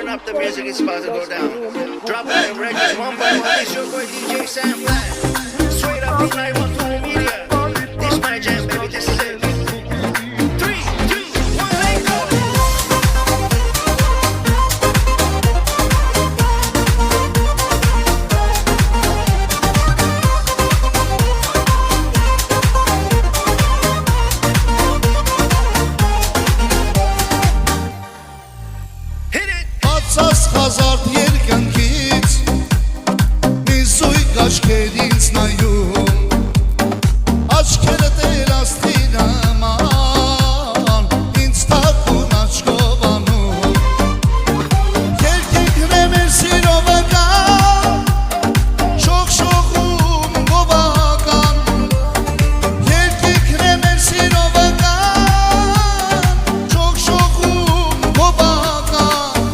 Turn up the music, it's about to go down. Drop the records one by one. It's your boy DJ Sam Flat. Straight up in live on Tool Media. This my jam, baby. This is it. 3, 2, 1, let go. Hit it. Հազարդ երկնքից մի զույգ աչքերից նայում աչքերը տեր աստղի նման ինձ թակուն աչքով անում երկինքն է մեր սիրով ական շողշողում գովական երկինքն է մեր սիրով ական շողշողում գովական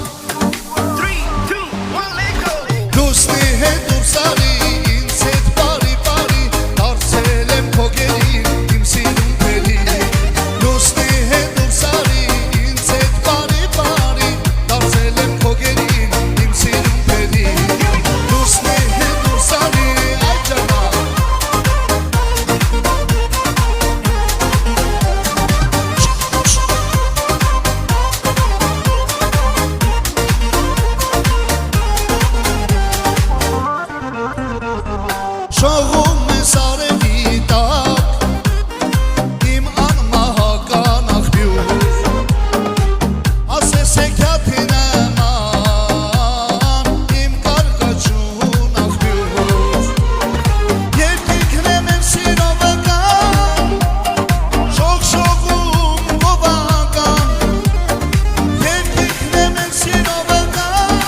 Շողում ես արևի տակ իմ անմահական աղբյուր ասես հեքիաթի նման իմ կարկաչուն աղբյուր երկինքն է մեր սիրով ական շողշողում գովական երկինքն է մեր սիրով ական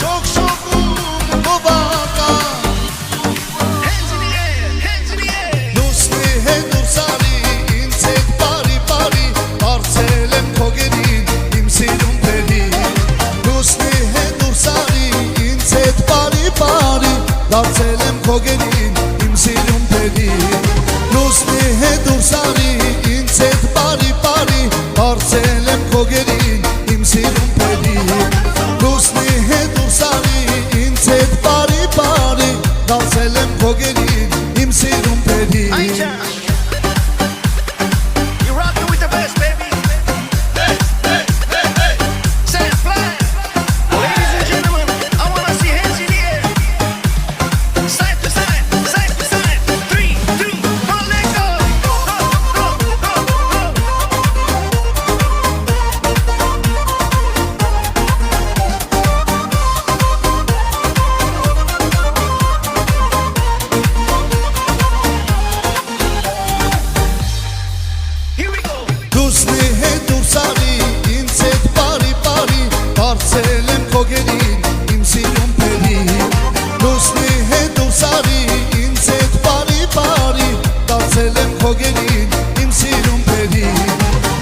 շողշողում գովական Դարձել եմ քո գերին իմ սիրուն παιδί Լուսնի հետ դուրսարի ինձ հետ բարի բարի Դարձել եմ քո գերին իմ սիրուն παιδί Լուսնի հետ դուրսարի ինձ հետ բարի բարի Դարձել եմ քո գերին իմ սիրուն παιδί Լուսնի հետ դուրսարի ինձ հետ բարի բարի Դարձել եմ քո գերին իմ սիրուն παιδί Լուսնի հետ դուրսարի ինձ հետ բարի բարի Դարձել եմ քո գերին իմ սիրուն παιδί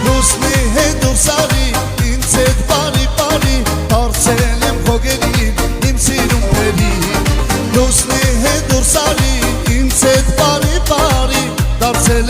Լուսնի հետ դուրսարի ինձ հետ բարի բարի Դարձել եմ քո գերին իմ սիրուն παιδί Լուսնի հետ դուրսարի ինձ հետ բարի բարի Դարձել